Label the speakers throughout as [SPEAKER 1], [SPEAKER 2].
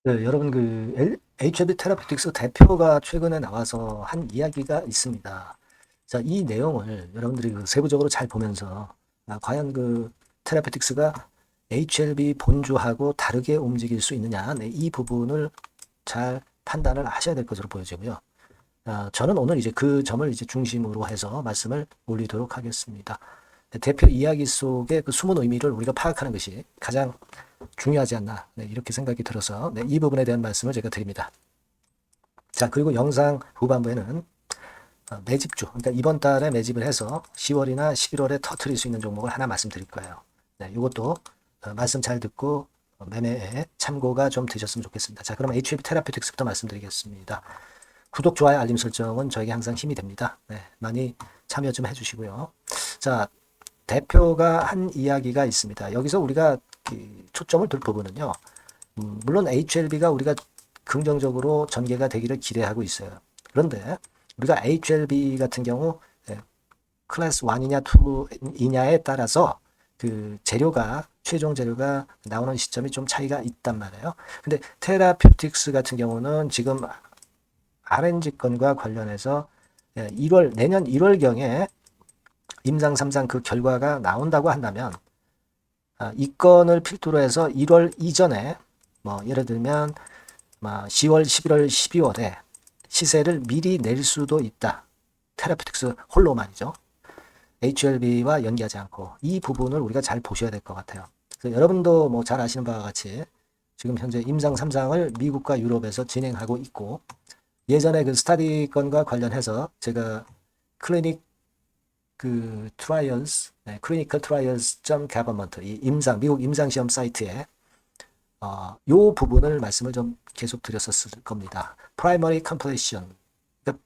[SPEAKER 1] 여러분 HLB 테라피틱스 대표가 최근에 나와서 한 이야기가 있습니다. 자, 이 내용을 여러분들이 세부적으로 잘 보면서 과연 테라피틱스가 HLB 본주하고 다르게 움직일 수 있느냐, 네, 이 부분을 잘 판단을 하셔야 될 것으로 보여지고요. 저는 오늘 이제 그 점을 이제 중심으로 해서 말씀을 올리도록 하겠습니다. 네, 대표 이야기 속의 그 숨은 의미를 우리가 파악하는 것이 가장 중요하지 않나, 네, 이렇게 생각이 들어서 네, 이 부분에 대한 말씀을 제가 드립니다. 자, 그리고 영상 후반부에는 매집주, 그러니까 이번 달에 매집을 해서 10월이나 11월에 터트릴 수 있는 종목을 하나 말씀드릴 거예요. 네, 이것도 말씀 잘 듣고 매매에 참고가 좀 되셨으면 좋겠습니다. 자, 그럼 HLB 테라피틱스부터 말씀드리겠습니다. 구독, 좋아요, 알림 설정은 저에게 항상 힘이 됩니다. 네, 많이 참여 좀 해주시고요. 자, 대표가 한 이야기가 있습니다. 여기서 우리가 초점을 둘 부분은요. 물론 HLB가 우리가 긍정적으로 전개가 되기를 기대하고 있어요. 그런데 우리가 HLB 같은 경우 클래스 1이냐 2이냐에 따라서 최종 재료가 나오는 시점이 좀 차이가 있단 말이에요. 근데 테라퓨틱스 같은 경우는 지금 RNG 건과 관련해서 내년 1월경에 임상 3상 그 결과가 나온다고 한다면 이 건을 필두로 해서 1월 이전에 예를 들면 10월, 11월, 12월에 시세를 미리 낼 수도 있다. 테라피틱스 홀로 말이죠. HLB와 연기하지 않고 이 부분을 우리가 잘 보셔야 될 것 같아요. 그래서 여러분도 잘 아시는 바와 같이 지금 현재 임상 3상을 미국과 유럽에서 진행하고 있고 예전에 그 스타디 건과 관련해서 제가 클리닉 트라이얼스, clinical trials.government 이 미국 임상 시험 사이트에 요 부분을 말씀을 좀 계속 드렸었을 겁니다. primary completion, 그러니까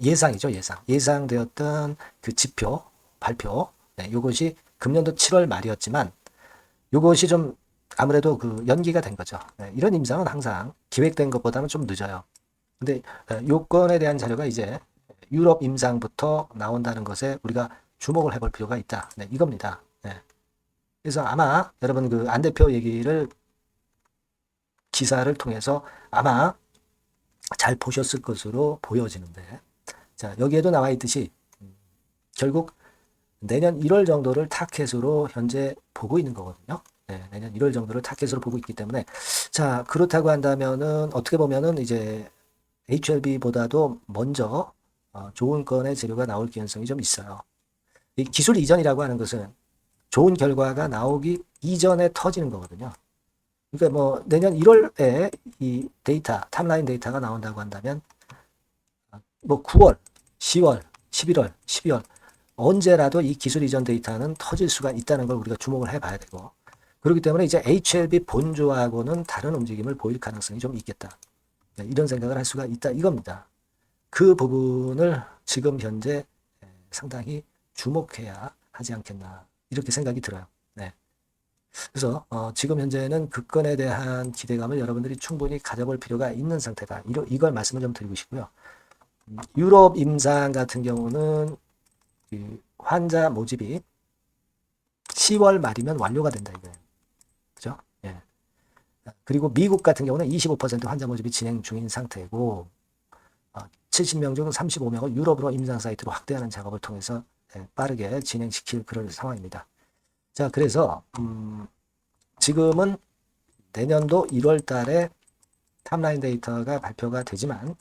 [SPEAKER 1] 예상이죠, 예상되었던 그 지표 발표, 네, 요것이 금년도 7월 말이었지만 요것이 좀 아무래도 연기가 된 거죠. 네, 이런 임상은 항상 기획된 것보다는 좀 늦어요. 근데 요건에 대한 자료가 이제 유럽 임상부터 나온다는 것에 우리가 주목을 해볼 필요가 있다. 네, 이겁니다. 네. 그래서 아마 여러분 안 대표 얘기를 기사를 통해서 아마 잘 보셨을 것으로 보여지는데, 자, 여기에도 나와 있듯이 결국 내년 1월 정도를 타켓으로 현재 보고 있는 거거든요. 네, 내년 1월 정도를 타켓으로 보고 있기 때문에, 자, 그렇다고 한다면은 어떻게 보면은 이제 HLB보다도 먼저 좋은 건의 재료가 나올 가능성이 좀 있어요. 이 기술 이전이라고 하는 것은 좋은 결과가 나오기 이전에 터지는 거거든요. 그러니까 내년 1월에 이 데이터, 탑라인 데이터가 나온다고 한다면 9월, 10월, 11월, 12월 언제라도 이 기술 이전 데이터는 터질 수가 있다는 걸 우리가 주목을 해봐야 되고 그렇기 때문에 이제 HLB 본주하고는 다른 움직임을 보일 가능성이 좀 있겠다. 네, 이런 생각을 할 수가 있다 이겁니다. 그 부분을 지금 현재 상당히 주목해야 하지 않겠나 이렇게 생각이 들어요. 네. 그래서 지금 현재는 그 건에 대한 기대감을 여러분들이 충분히 가져볼 필요가 있는 상태다. 이걸 말씀을 좀 드리고 싶고요. 유럽 임상 같은 경우는 환자 모집이 10월 말이면 완료가 된다 이거예요. 그죠? 예. 그리고 미국 같은 경우는 25% 환자 모집이 진행 중인 상태고 70명 중 35명을 유럽으로 임상 사이트로 확대하는 작업을 통해서 빠르게 진행시킬 그런 상황입니다. 자, 그래서 지금은 내년도 1월 달에 탑라인 데이터가 발표가 되지만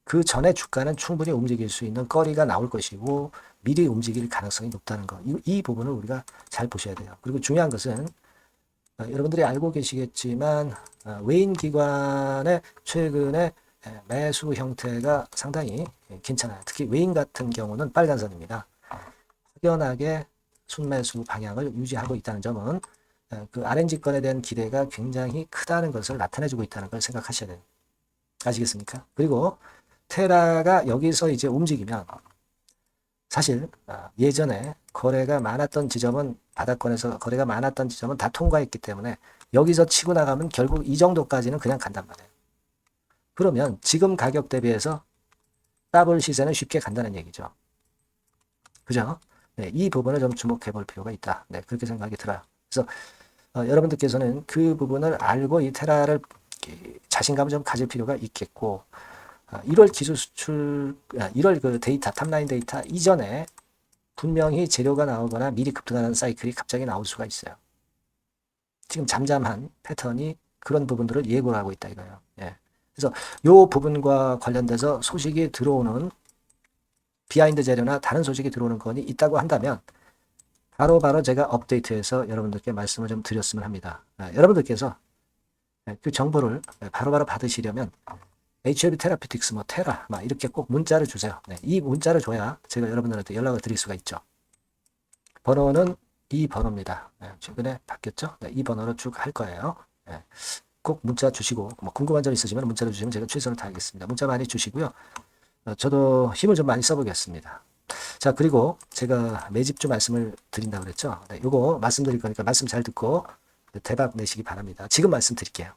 [SPEAKER 1] 그 전에 주가는 충분히 움직일 수 있는 거리가 나올 것이고 미리 움직일 가능성이 높다는 거. 이 부분을 우리가 잘 보셔야 돼요. 그리고 중요한 것은 여러분들이 알고 계시겠지만 외인 기관의 최근에 매수 형태가 상당히 괜찮아요. 특히 외인 같은 경우는 빨간선입니다. 확연하게 순매수 방향을 유지하고 있다는 점은 그 RNG 건에 대한 기대가 굉장히 크다는 것을 나타내주고 있다는 걸 생각하셔야 돼요. 아시겠습니까? 그리고 테라가 여기서 이제 움직이면 사실 예전에 거래가 많았던 지점은 바닥권에서 거래가 많았던 지점은 다 통과했기 때문에 여기서 치고 나가면 결국 이 정도까지는 그냥 간단 말이에요. 그러면 지금 가격 대비해서 더블 시세는 쉽게 간다는 얘기죠. 그죠? 네, 이 부분을 좀 주목해 볼 필요가 있다. 네, 그렇게 생각이 들어요. 그래서 여러분들께서는 그 부분을 알고 이 테라를 자신감을 좀 가질 필요가 있겠고 1월 기술 수출 1월 그 데이터 탑라인 데이터 이전에 분명히 재료가 나오거나 미리 급등하는 사이클이 갑자기 나올 수가 있어요. 지금 잠잠한 패턴이 그런 부분들을 예고를 하고 있다 이거예요. 예. 그래서 이 부분과 관련돼서 소식이 들어오는 비하인드 재료나 다른 소식이 들어오는 건이 있다고 한다면 바로 제가 업데이트해서 여러분들께 말씀을 좀 드렸으면 합니다. 여러분들께서 그 정보를 바로바로 받으시려면 HLB 테라피틱스 뭐 테라 막 이렇게 꼭 문자를 주세요. 이 문자를 줘야 제가 여러분들한테 연락을 드릴 수가 있죠. 번호는 이 번호입니다. 최근에 바뀌었죠? 이 번호로 쭉 할 거예요. 꼭 문자 주시고 뭐 궁금한 점 있으시면 문자를 주시면 제가 최선을 다하겠습니다. 문자 많이 주시고요. 저도 힘을 좀 많이 써보겠습니다. 자, 그리고 제가 매집주 말씀을 드린다고 그랬죠. 요거 말씀드릴 거니까 말씀 잘 듣고 대박 내시기 바랍니다. 지금 말씀드릴게요.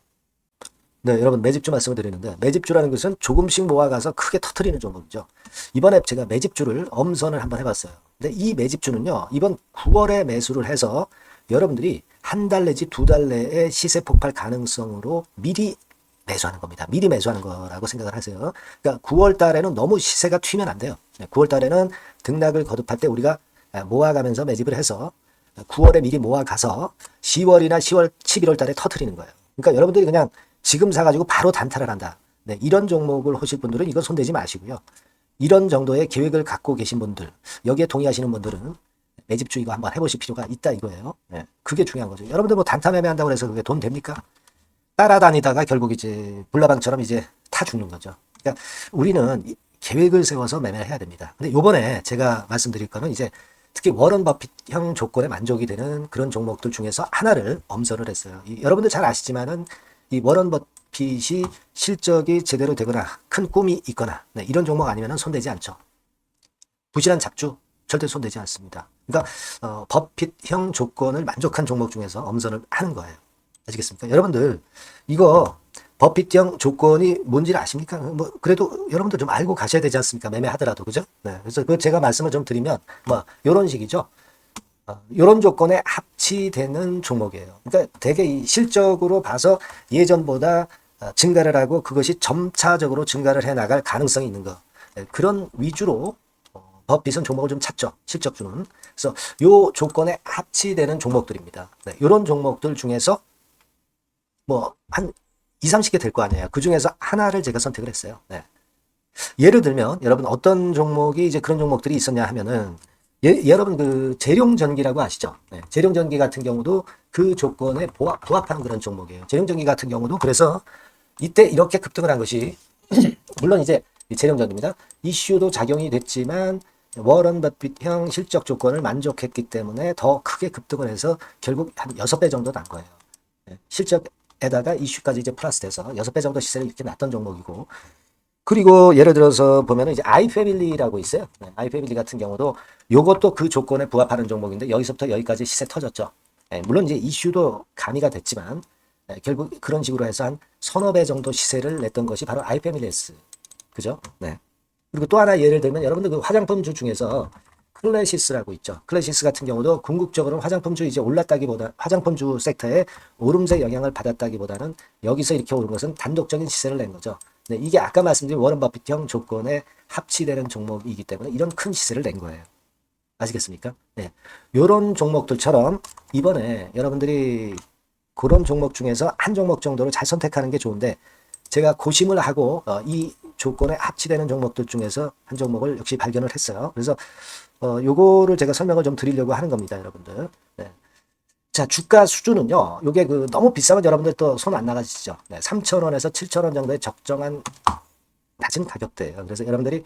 [SPEAKER 1] 네, 여러분 매집주 말씀을 드리는데 매집주라는 것은 조금씩 모아가서 크게 터트리는 종목이죠. 이번에 제가 매집주를 엄선을 한번 해봤어요. 근데 이 매집주는요, 이번 9월에 매수를 해서 여러분들이 한 달 내지 두 달 내에 시세 폭발 가능성으로 미리 매수하는 겁니다. 미리 매수하는 거라고 생각을 하세요. 그러니까 9월 달에는 너무 시세가 튀면 안 돼요. 9월 달에는 등락을 거듭할 때 우리가 모아가면서 매집을 해서 9월에 미리 모아가서 10월이나 10월, 11월 달에 터트리는 거예요. 그러니까 여러분들이 그냥 지금 사가지고 바로 단타를 한다. 네, 이런 종목을 하실 분들은 이건 손대지 마시고요. 이런 정도의 계획을 갖고 계신 분들, 여기에 동의하시는 분들은 매집주 이거 한번 해보실 필요가 있다 이거예요. 네, 그게 중요한 거죠. 여러분들 뭐 단타 매매한다고 해서 그게 돈 됩니까? 따라다니다가 결국 이제 불나방처럼 이제 타 죽는 거죠. 그러니까 우리는 계획을 세워서 매매를 해야 됩니다. 근데 요번에 제가 말씀드릴 거는 이제 특히 워런 버핏형 조건에 만족이 되는 그런 종목들 중에서 하나를 엄선을 했어요. 여러분들 잘 아시지만은 이 워런 버핏이 실적이 제대로 되거나 큰 꿈이 있거나 이런 종목 아니면 손대지 않죠. 부실한 잡주 절대 손대지 않습니다. 그러니까 버핏형 조건을 만족한 종목 중에서 엄선을 하는 거예요. 아시겠습니까? 여러분들 이거 버핏형 조건이 뭔지를 아십니까? 뭐 그래도 여러분들 좀 알고 가셔야 되지 않습니까? 매매하더라도 그죠? 네. 그래서 그 제가 말씀을 좀 드리면 뭐 이런 식이죠. 이런 조건에 합치되는 종목이에요. 그러니까 되게 이 실적으로 봐서 예전보다 증가를 하고 그것이 점차적으로 증가를 해 나갈 가능성이 있는 거. 네. 그런 위주로 버핏은 종목을 좀 찾죠. 실적주는. 그래서 요 조건에 합치되는 종목들입니다. 네. 이런 종목들 중에서 뭐 한 2, 30개 될 거 아니에요. 그 중에서 하나를 제가 선택을 했어요. 네. 예를 들면 여러분 어떤 종목이 이제 그런 종목들이 있었냐 하면은 여러분 그 재룡전기라고 아시죠? 네. 재룡전기 같은 경우도 그 조건에 부합하는 그런 종목이에요. 재룡전기 같은 경우도 그래서 이때 이렇게 급등을 한 것이 물론 이제 재룡전기입니다. 이슈도 작용이 됐지만 워런 버핏형 실적 조건을 만족했기 때문에 더 크게 급등을 해서 결국 한 6배 정도 난 거예요. 네. 실적에다가 이슈까지 이제 플러스 돼서 6배 정도 시세를 이렇게 났던 종목이고 그리고 예를 들어서 보면은 이제 아이패밀리라고 있어요. 네, 아이패밀리 같은 경우도 요것도 그 조건에 부합하는 종목인데 여기서부터 여기까지 시세 터졌죠. 네, 물론 이제 이슈도 가미가 됐지만 결국 그런 식으로 해서 한 서너 배 정도 시세를 냈던 것이 바로 아이패밀리스. 그죠? 네. 그리고 또 하나 예를 들면 여러분들 그 화장품주 중에서 클래시스라고 있죠. 클래시스 같은 경우도 궁극적으로 화장품주 이제 올랐다기보다 화장품주 섹터에 오름세 영향을 받았다기보다는 여기서 이렇게 오른 것은 단독적인 시세를 낸 거죠. 네, 이게 아까 말씀드린 워런 버핏형 조건에 합치되는 종목이기 때문에 이런 큰 시세를 낸 거예요. 아시겠습니까? 네. 요런 종목들처럼 이번에 여러분들이 그런 종목 중에서 한 종목 정도를 잘 선택하는 게 좋은데 제가 고심을 하고 이 조건에 합치되는 종목들 중에서 한 종목을 역시 발견을 했어요. 그래서 요거를 제가 설명을 좀 드리려고 하는 겁니다, 여러분들. 네. 자, 주가 수준은요. 요게 그 너무 비싸면 여러분들 또 손 안 나가시죠. 네, 3,000원에서 7,000원 정도의 적정한 낮은 가격대예요. 그래서 여러분들이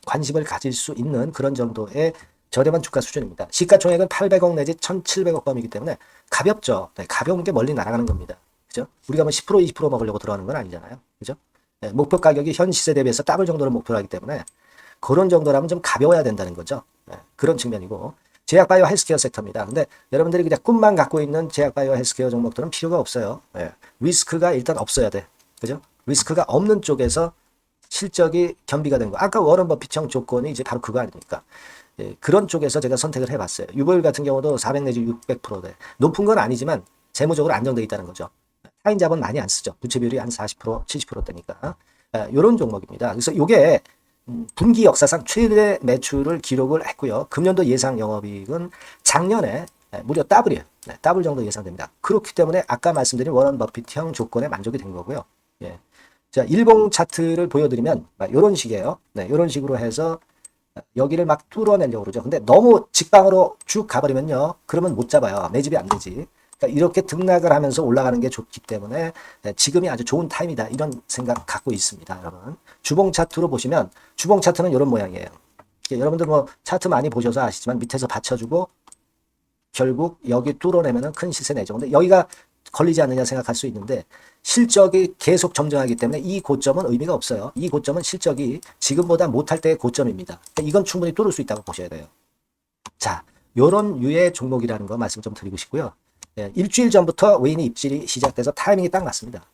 [SPEAKER 1] 관심을 가질 수 있는 그런 정도의 저렴한 주가 수준입니다. 시가총액은 800억 내지 1,700억 범이기 때문에 가볍죠. 네, 가벼운 게 멀리 날아가는 겁니다. 그죠? 우리가 뭐 10% 20% 먹으려고 들어가는 건 아니잖아요. 그죠? 네, 목표 가격이 현 시세 대비해서 더블 정도를 목표로 하기 때문에 그런 정도라면 좀 가벼워야 된다는 거죠. 네, 그런 측면이고 제약바이오 헬스케어 섹터입니다. 근데 여러분들이 그냥 꿈만 갖고 있는 제약바이오 헬스케어 종목들은 필요가 없어요. 네, 리스크가 일단 없어야 돼. 그죠? 리스크가 없는 쪽에서 실적이 겸비가 된 거. 아까 워런 버핏형 조건이 이제 바로 그거 아닙니까? 예, 그런 쪽에서 제가 선택을 해봤어요. 유보율 같은 경우도 400 내지 600%대. 높은 건 아니지만 재무적으로 안정되어 있다는 거죠. 타인 자본 많이 안 쓰죠. 부채 비율이 한 40%, 70%대니까. 이런 종목입니다. 그래서 이게 분기 역사상 최대 매출을 기록을 했고요. 금년도 예상 영업이익은 작년에 무려 더블이에요. 더블 정도 예상됩니다. 그렇기 때문에 아까 말씀드린 워런 버핏형 조건에 만족이 된 거고요. 예. 자, 일봉 차트를 보여드리면 이런 식이에요. 네, 이런 식으로 해서 여기를 막 뚫어내려고 그러죠. 근데 너무 직방으로 쭉 가버리면요. 그러면 못 잡아요. 매집이 안 되지. 그러니까 이렇게 등락을 하면서 올라가는 게 좋기 때문에 지금이 아주 좋은 타임이다. 이런 생각 갖고 있습니다. 여러분. 주봉 차트로 보시면 주봉 차트는 이런 모양이에요. 여러분들 뭐 차트 많이 보셔서 아시지만 밑에서 받쳐주고 결국 여기 뚫어내면은 큰 시세 내죠. 근데 여기가 걸리지 않느냐 생각할 수 있는데 실적이 계속 점증하기 때문에 이 고점은 의미가 없어요. 이 고점은 실적이 지금보다 못할 때의 고점입니다. 그러니까 이건 충분히 뚫을 수 있다고 보셔야 돼요. 자, 요런 유의 종목이라는 거 말씀 좀 드리고 싶고요. 예, 일주일 전부터 외인이 입질이 시작돼서 타이밍이 딱 맞습니다.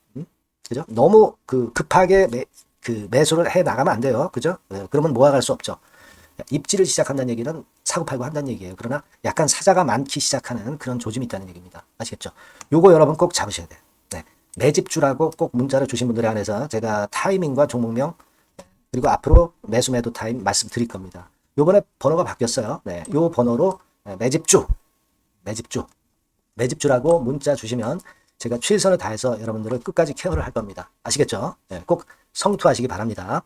[SPEAKER 1] 그죠? 너무 급하게 매수를 해 나가면 안 돼요. 그죠? 예, 그러면 모아갈 수 없죠. 입지를 시작한다는 얘기는 사고팔고 한다는 얘기예요. 그러나 약간 사자가 많기 시작하는 그런 조짐이 있다는 얘기입니다. 아시겠죠? 요거 여러분 꼭 잡으셔야 돼요. 네. 매집주라고 꼭 문자를 주신 분들에 한해서 제가 타이밍과 종목명 그리고 앞으로 매수 매도 타임 말씀드릴 겁니다. 요번에 번호가 바뀌었어요. 네. 요 번호로 매집주라고 문자 주시면 제가 최선을 다해서 여러분들을 끝까지 케어를 할 겁니다. 아시겠죠? 네. 꼭 성투하시기 바랍니다.